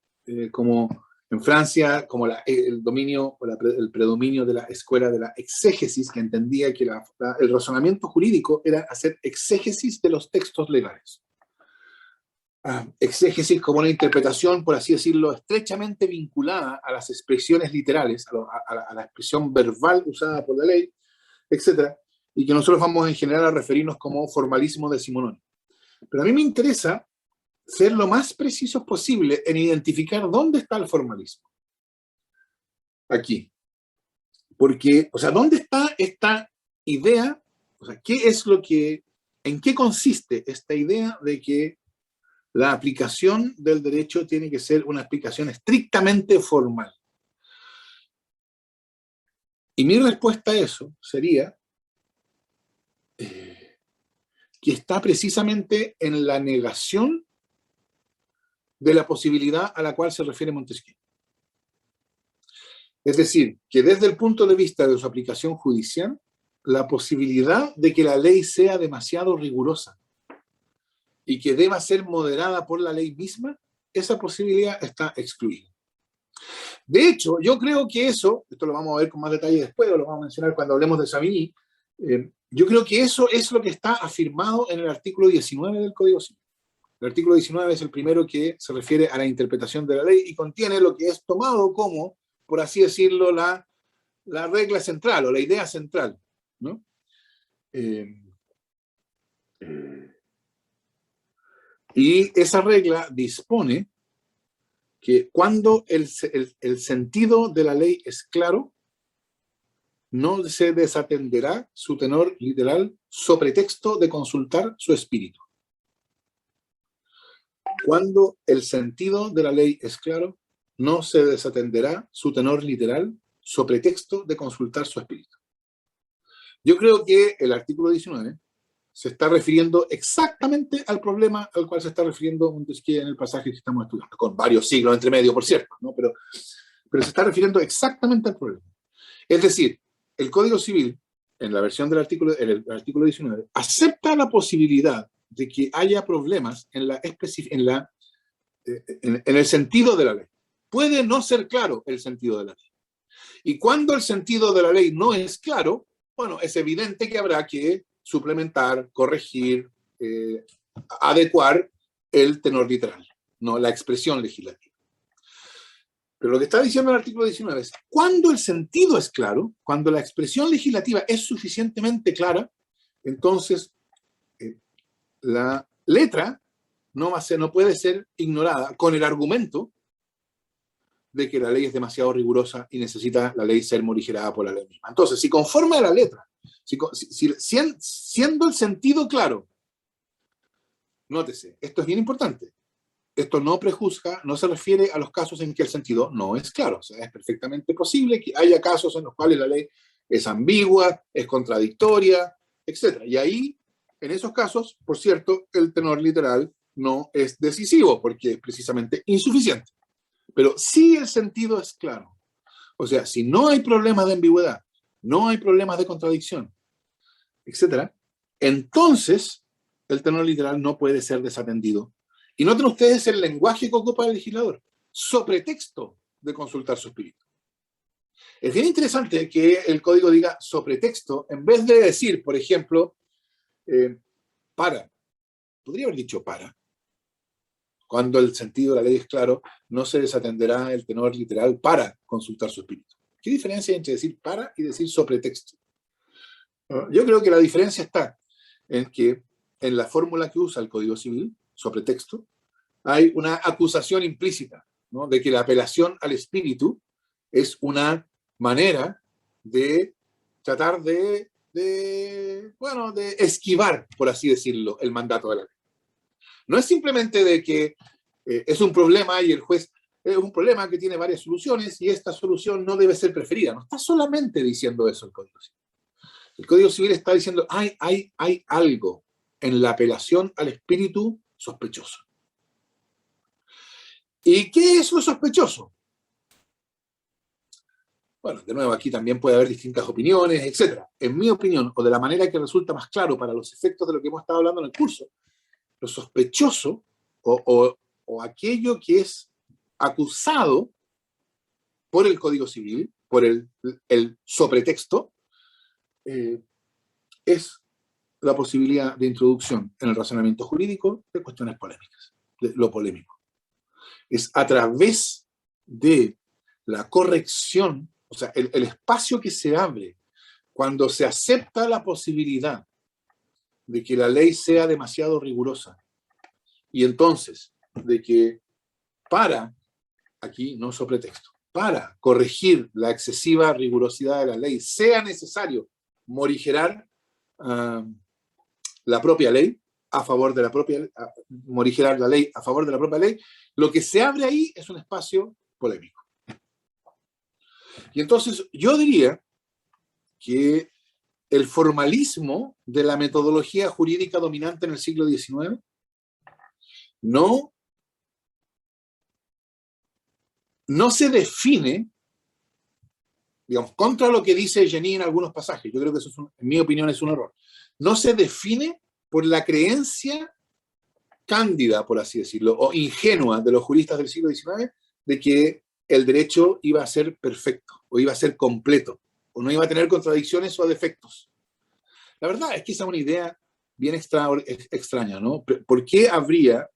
como en Francia, como el predominio de la escuela de la exégesis, que entendía que el razonamiento jurídico era hacer exégesis de los textos legales. Exégesis como una interpretación, por así decirlo, estrechamente vinculada a las expresiones literales, a la expresión verbal usada por la ley, etc. Y que nosotros vamos en general a referirnos como formalismo decimonónico. Pero a mí me interesa ser lo más precisos posible en identificar dónde está el formalismo. Aquí. Porque, o sea, ¿dónde está esta idea? O sea, ¿en qué consiste esta idea de que la aplicación del derecho tiene que ser una aplicación estrictamente formal? Y mi respuesta a eso sería que está precisamente en la negación de la posibilidad a la cual se refiere Montesquieu. Es decir, que desde el punto de vista de su aplicación judicial, la posibilidad de que la ley sea demasiado rigurosa y que deba ser moderada por la ley misma, esa posibilidad está excluida. De hecho, yo creo que esto lo vamos a ver con más detalle después, o lo vamos a mencionar cuando hablemos de Savigny, yo creo que eso es lo que está afirmado en el artículo 19 del Código Civil. El artículo 19 es el primero que se refiere a la interpretación de la ley y contiene lo que es tomado como, por así decirlo, la regla central o la idea central, ¿no? Y esa regla dispone que cuando el sentido de la ley es claro, no se desatenderá su tenor literal so pretexto de consultar su espíritu. Cuando el sentido de la ley es claro, no se desatenderá su tenor literal so pretexto de consultar su espíritu. Yo creo que el artículo 19 se está refiriendo exactamente al problema al cual se está refiriendo Montesquieu en el pasaje que estamos estudiando, con varios siglos entre medio, por cierto, ¿no? Pero se está refiriendo exactamente al problema. Es decir, el Código Civil, en la versión del artículo 19, acepta la posibilidad de que haya problemas en el sentido de la ley. Puede no ser claro el sentido de la ley. Y cuando el sentido de la ley no es claro, bueno, es evidente que habrá que suplementar, corregir, adecuar el tenor literal, no la expresión legislativa. Pero lo que está diciendo el artículo 19 es, cuando el sentido es claro, cuando la expresión legislativa es suficientemente clara, entonces la letra no puede ser ignorada con el argumento de que la ley es demasiado rigurosa y necesita la ley ser morigerada por la ley misma. Entonces, si conforme a la letra, siendo el sentido claro, nótese, esto es bien importante, esto no prejuzga, no se refiere a los casos en que el sentido no es claro. O sea, es perfectamente posible que haya casos en los cuales la ley es ambigua, es contradictoria, etc. Y ahí, en esos casos, por cierto, el tenor literal no es decisivo porque es precisamente insuficiente. Pero si el sentido es claro, o sea, si no hay problemas de ambigüedad, no hay problemas de contradicción, etc., entonces el tenor literal no puede ser desatendido. Y noten ustedes el lenguaje que ocupa el legislador, so pretexto de consultar su espíritu. Es bien interesante que el código diga so pretexto, en vez de decir, por ejemplo, podría haber dicho para. Cuando el sentido de la ley es claro, no se desatenderá el tenor literal para consultar su espíritu. ¿Qué diferencia hay entre decir para y decir so pretexto? Yo creo que la diferencia está en que en la fórmula que usa el Código Civil, so pretexto, hay una acusación implícita, ¿no? De que la apelación al espíritu es una manera de tratar de esquivar, por así decirlo, el mandato de la ley. No es simplemente de que es un problema y el juez es un problema que tiene varias soluciones y esta solución no debe ser preferida. No está solamente diciendo eso el Código Civil. El Código Civil está diciendo hay algo en la apelación al espíritu sospechoso. ¿Y qué es lo sospechoso? Bueno, de nuevo, aquí también puede haber distintas opiniones, etc. En mi opinión, o de la manera que resulta más claro para los efectos de lo que hemos estado hablando en el curso, lo sospechoso o aquello que es acusado por el Código Civil, por el sobretexto, es la posibilidad de introducción en el razonamiento jurídico de cuestiones polémicas, de lo polémico. Es a través de la corrección, o sea, el espacio que se abre cuando se acepta la posibilidad de que la ley sea demasiado rigurosa y entonces de que aquí no sobretexto, para corregir la excesiva rigurosidad de la ley sea necesario morigerar la propia ley a favor de la propia morigerar la ley a favor de la propia ley, lo que se abre ahí es un espacio polémico. Y entonces yo diría que el formalismo de la metodología jurídica dominante en el siglo XIX no se define, digamos, contra lo que dice Jenny en algunos pasajes. Yo creo que eso, en mi opinión, es un error. No se define por la creencia cándida, por así decirlo, o ingenua de los juristas del siglo XIX, de que el derecho iba a ser perfecto, o iba a ser completo, o no iba a tener contradicciones o defectos. La verdad es que esa es una idea bien extraña, ¿no? ¿Por qué habría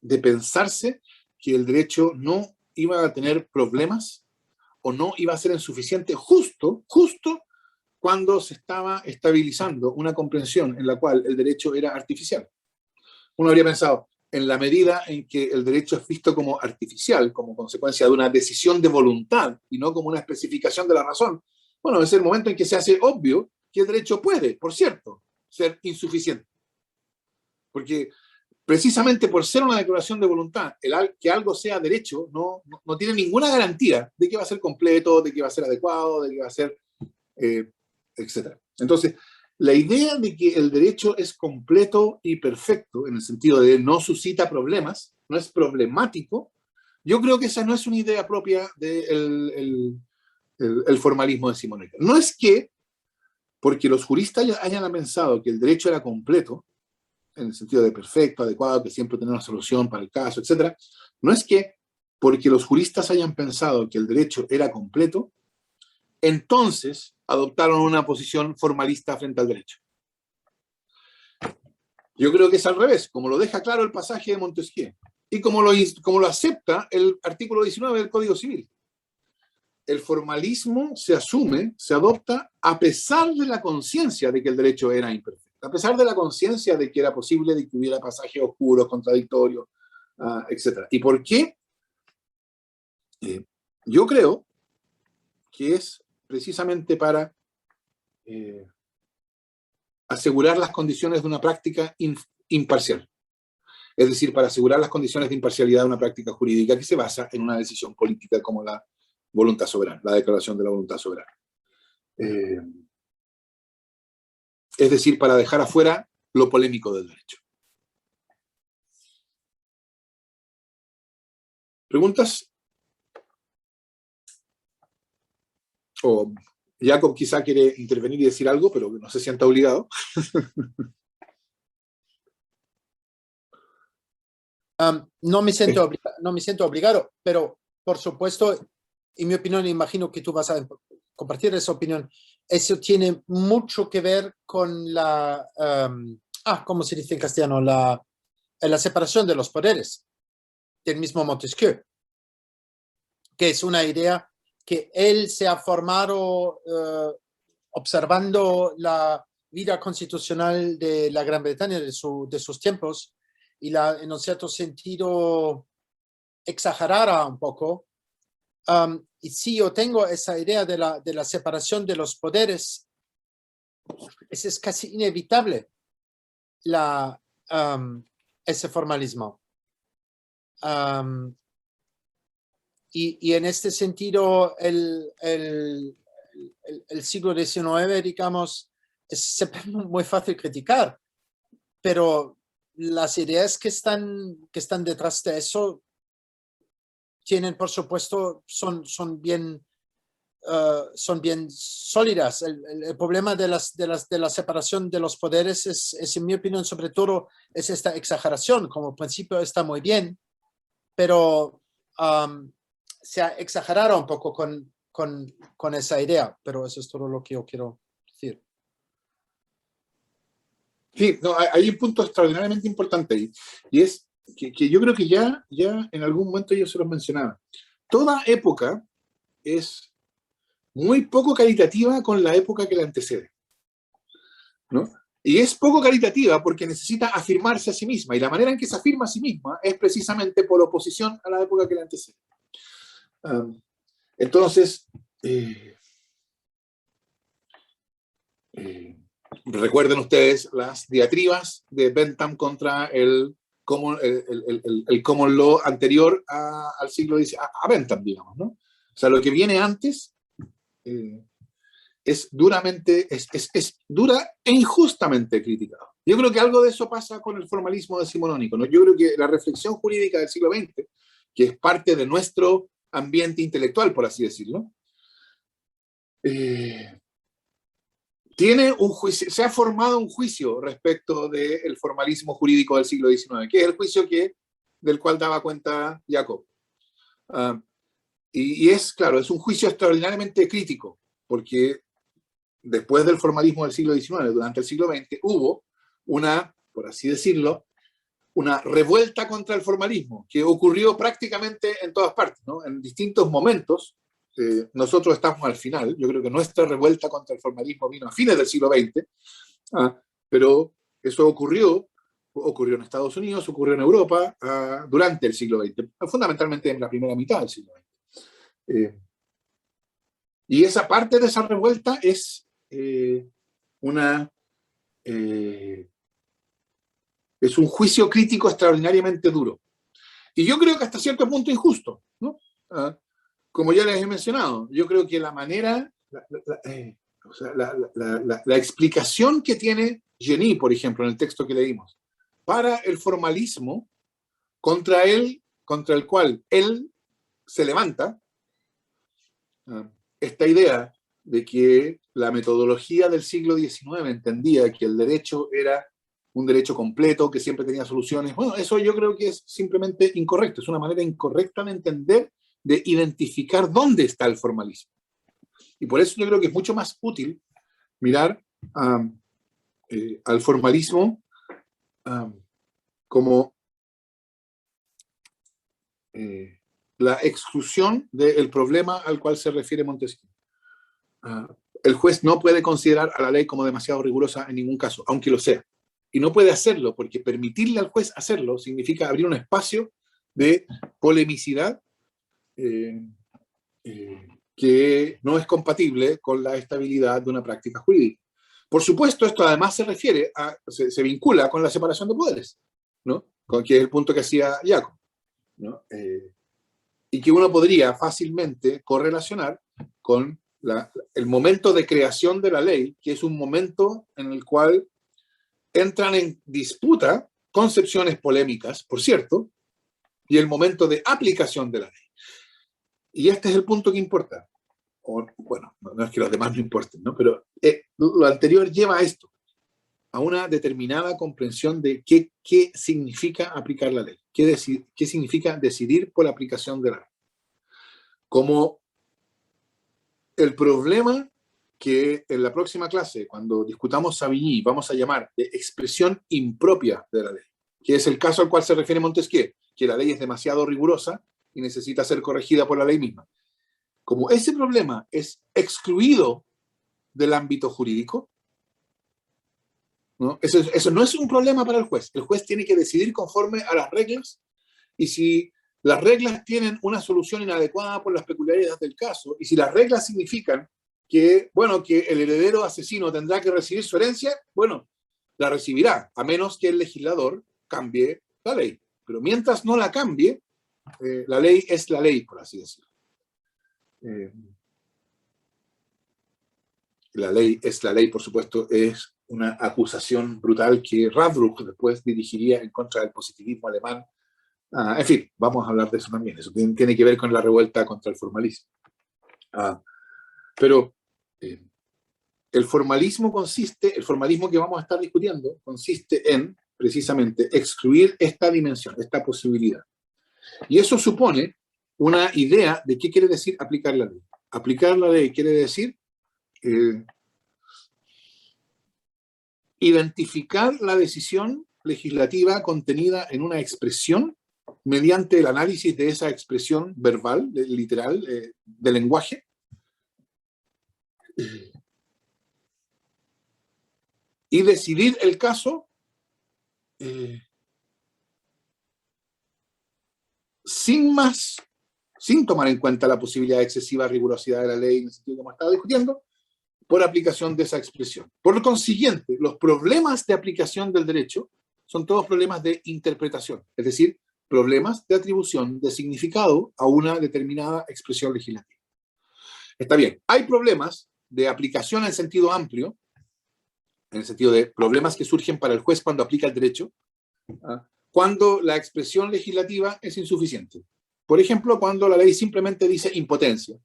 de pensarse que el derecho no iba a tener problemas o no iba a ser insuficiente justo cuando se estaba estabilizando una comprensión en la cual el derecho era artificial? Uno habría pensado, en la medida en que el derecho es visto como artificial, como consecuencia de una decisión de voluntad y no como una especificación de la razón, bueno, es el momento en que se hace obvio que el derecho puede, por cierto, ser insuficiente. Porque precisamente por ser una declaración de voluntad, que algo sea derecho no tiene ninguna garantía de que va a ser completo, de que va a ser adecuado, de que va a ser, etc. Entonces, la idea de que el derecho es completo y perfecto, en el sentido de no suscita problemas, no es problemático, yo creo que esa no es una idea propia del formalismo de Simonetta. No es que, porque los juristas hayan pensado que el derecho era completo, en el sentido de perfecto, adecuado, que siempre tiene una solución para el caso, etc. No es que, porque los juristas hayan pensado que el derecho era completo, entonces adoptaron una posición formalista frente al derecho. Yo creo que es al revés, como lo deja claro el pasaje de Montesquieu y como lo acepta el artículo 19 del Código Civil. El formalismo se asume, se adopta a pesar de la conciencia de que el derecho era imperfecto, a pesar de la conciencia de que era posible de que hubiera pasajes oscuros, contradictorios, etc. ¿Y por qué? Yo creo que es precisamente para asegurar las condiciones de una práctica imparcial. Es decir, para asegurar las condiciones de imparcialidad de una práctica jurídica que se basa en una decisión política como la voluntad soberana, la declaración de la voluntad soberana. Es decir, para dejar afuera lo polémico del derecho. ¿Preguntas? O Jacob quizá quiere intervenir y decir algo, pero no se sienta obligado. No me siento obligado, pero por supuesto, en mi opinión, imagino que tú vas a compartir esa opinión. Eso tiene mucho que ver con la, ¿cómo se dice en castellano? La separación de los poderes del mismo Montesquieu, que es una idea que él se ha formado observando la vida constitucional de la Gran Bretaña de sus tiempos, y en un cierto sentido exagerara un poco y si yo tengo esa idea de la separación de los poderes, es casi inevitable ese formalismo. Y en este sentido, el siglo XIX, digamos, es muy fácil criticar, pero las ideas que están detrás de eso tienen, por supuesto, son bien sólidas. El problema de la separación de los poderes es, en mi opinión, sobre todo, es esta exageración. Como principio está muy bien, pero se ha exagerado un poco con esa idea, pero eso es todo lo que yo quiero decir. Sí, no, hay un punto extraordinariamente importante ahí, y es que yo creo que ya en algún momento yo se los mencionaba. Toda época es muy poco caritativa con la época que la antecede, ¿no? Y es poco caritativa porque necesita afirmarse a sí misma, y la manera en que se afirma a sí misma es precisamente por oposición a la época que la antecede. Entonces, recuerden ustedes las diatribas de Bentham contra el common law anterior al siglo XIX, a Bentham, digamos, ¿no? O sea, lo que viene antes es dura e injustamente criticado. Yo creo que algo de eso pasa con el formalismo decimonónico, ¿no? Yo creo que la reflexión jurídica del siglo XX, que es parte de nuestro ambiente intelectual, por así decirlo, tiene un juicio, se ha formado un juicio respecto del formalismo jurídico del siglo XIX, que es el juicio del cual daba cuenta Jacob. Y es, claro, es un juicio extraordinariamente crítico, porque después del formalismo del siglo XIX, durante el siglo XX, hubo una, por así decirlo, una revuelta contra el formalismo, que ocurrió prácticamente en todas partes, ¿no? En distintos momentos. Nosotros estamos al final. Yo creo que nuestra revuelta contra el formalismo vino a fines del siglo XX, pero eso ocurrió en Estados Unidos, ocurrió en Europa durante el siglo XX, fundamentalmente en la primera mitad del siglo XX. Y esa parte de esa revuelta es es un juicio crítico extraordinariamente duro. Y yo creo que hasta cierto punto injusto, ¿no? Como ya les he mencionado, yo creo que la manera, la explicación que tiene Genie, por ejemplo, en el texto que leímos, para el formalismo contra el cual él se levanta, esta idea de que la metodología del siglo XIX entendía que el derecho era un derecho completo, que siempre tenía soluciones. Bueno, eso yo creo que es simplemente incorrecto, es una manera incorrecta de entender, de identificar dónde está el formalismo. Y por eso yo creo que es mucho más útil mirar al formalismo como la exclusión del problema al cual se refiere Montesquieu. El juez no puede considerar a la ley como demasiado rigurosa en ningún caso, aunque lo sea. Y no puede hacerlo porque permitirle al juez hacerlo significa abrir un espacio de polemicidad que no es compatible con la estabilidad de una práctica jurídica. Por supuesto, esto además se vincula con la separación de poderes, ¿no? Que es el punto que hacía Jacob, ¿no? Y que uno podría fácilmente correlacionar con el momento de creación de la ley, que es un momento en el cual entran en disputa concepciones polémicas, por cierto, y el momento de aplicación de la ley. Y este es el punto que importa. Bueno, no es que los demás no importen, ¿no? Pero lo anterior lleva a esto, a una determinada comprensión de qué significa aplicar la ley, qué significa decidir por la aplicación de la ley. Como el problema que en la próxima clase, cuando discutamos Savigny, vamos a llamar de expresión impropia de la ley, que es el caso al cual se refiere Montesquieu, que la ley es demasiado rigurosa y necesita ser corregida por la ley misma. Como ese problema es excluido del ámbito jurídico, ¿no? Eso no es un problema para el juez. El juez tiene que decidir conforme a las reglas, y si las reglas tienen una solución inadecuada por las peculiaridades del caso, y si las reglas significan que, bueno, que el heredero asesino tendrá que recibir su herencia, bueno, la recibirá, a menos que el legislador cambie la ley. Pero mientras no la cambie, la ley es la ley, por así decirlo. La ley es la ley, por supuesto, es una acusación brutal que Radbruch después dirigiría en contra del positivismo alemán. En fin, vamos a hablar de eso también. Eso tiene que ver con la revuelta contra el formalismo. Pero el formalismo que vamos a estar discutiendo, consiste en, precisamente, excluir esta dimensión, esta posibilidad. Y eso supone una idea de qué quiere decir aplicar la ley. Aplicar la ley quiere decir identificar la decisión legislativa contenida en una expresión mediante el análisis de esa expresión verbal, literal, del lenguaje, y decidir el caso sin tomar en cuenta la posibilidad de excesiva rigurosidad de la ley, en el sentido que hemos estado discutiendo, por aplicación de esa expresión. Por consiguiente, los problemas de aplicación del derecho son todos problemas de interpretación, es decir, problemas de atribución de significado a una determinada expresión legislativa. Está bien, hay problemas de aplicación en sentido amplio, en el sentido de problemas que surgen para el juez cuando aplica el derecho, cuando la expresión legislativa es insuficiente. Por ejemplo, cuando la ley simplemente dice impotencia,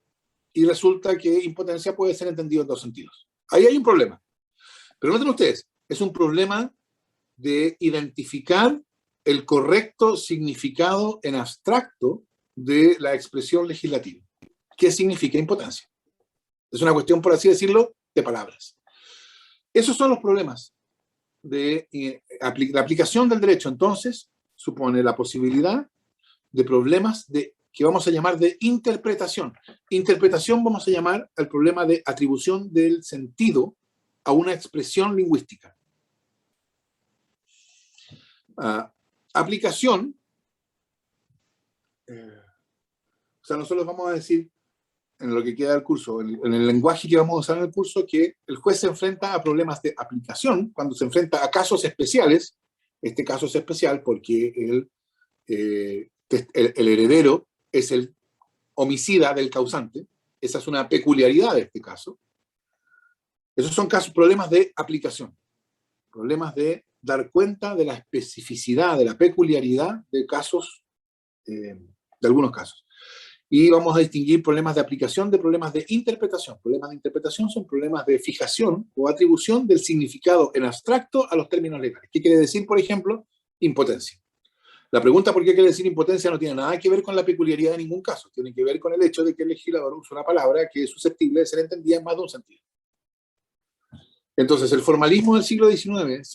y resulta que impotencia puede ser entendido en dos sentidos. Ahí hay un problema. Pero noten ustedes, es un problema de identificar el correcto significado en abstracto de la expresión legislativa. ¿Qué significa impotencia? Es una cuestión, por así decirlo, de palabras. Esos son los problemas de la aplicación del derecho. Entonces, supone la posibilidad de problemas que vamos a llamar de interpretación. Interpretación vamos a llamar al problema de atribución del sentido a una expresión lingüística. Aplicación, o sea, nosotros vamos a decir en lo que queda del curso, en el lenguaje que vamos a usar en el curso, que el juez se enfrenta a problemas de aplicación cuando se enfrenta a casos especiales. Este caso es especial porque el heredero es el homicida del causante. Esa es una peculiaridad de este caso. Esos son problemas de aplicación, problemas de dar cuenta de la especificidad, de la peculiaridad de casos, de algunos casos. Y vamos a distinguir problemas de aplicación de problemas de interpretación. Problemas de interpretación son problemas de fijación o atribución del significado en abstracto a los términos legales. ¿Qué quiere decir, por ejemplo, impotencia? La pregunta por qué quiere decir impotencia no tiene nada que ver con la peculiaridad de ningún caso. Tiene que ver con el hecho de que el legislador usa una palabra que es susceptible de ser entendida en más de un sentido. Entonces, el formalismo del siglo XIX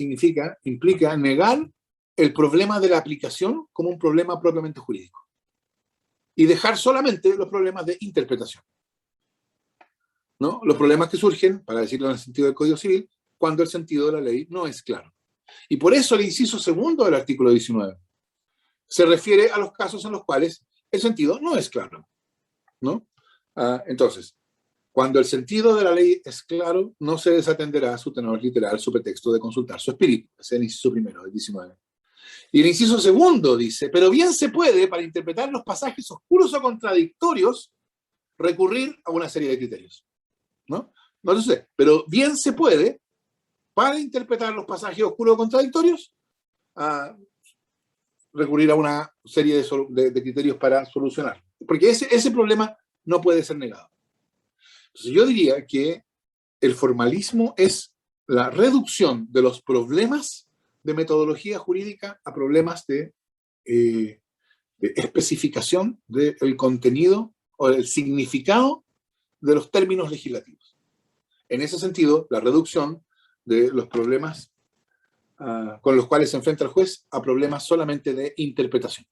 implica negar el problema de la aplicación como un problema propiamente jurídico y dejar solamente los problemas de interpretación, ¿no? Los problemas que surgen, para decirlo en el sentido del Código Civil, cuando el sentido de la ley no es claro. Y por eso el inciso segundo del artículo 19 se refiere a los casos en los cuales el sentido no es claro, ¿no? Entonces, cuando el sentido de la ley es claro, no se desatenderá su tenor literal, su pretexto de consultar su espíritu. Ese es el inciso primero, del 19. Y el inciso segundo dice, pero bien se puede, para interpretar los pasajes oscuros o contradictorios, recurrir a una serie de criterios, ¿no? No lo sé, pero bien se puede, para interpretar los pasajes oscuros o contradictorios, recurrir a una serie de criterios para solucionar. Porque ese problema no puede ser negado. Entonces yo diría que el formalismo es la reducción de los problemas de metodología jurídica a problemas de especificación del contenido o del significado de los términos legislativos. En ese sentido, la reducción de los problemas con los cuales se enfrenta el juez a problemas solamente de interpretación.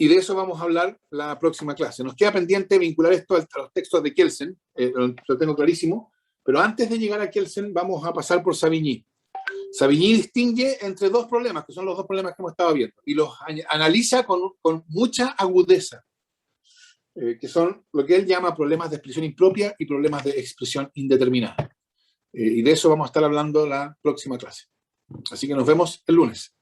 Y de eso vamos a hablar la próxima clase. Nos queda pendiente vincular esto a los textos de Kelsen, lo tengo clarísimo, pero antes de llegar a Kelsen vamos a pasar por Savigny. Savigny distingue entre dos problemas, que son los dos problemas que hemos estado viendo, y los analiza con mucha agudeza, que son lo que él llama problemas de expresión impropia y problemas de expresión indeterminada. Y de eso vamos a estar hablando la próxima clase. Así que nos vemos el lunes.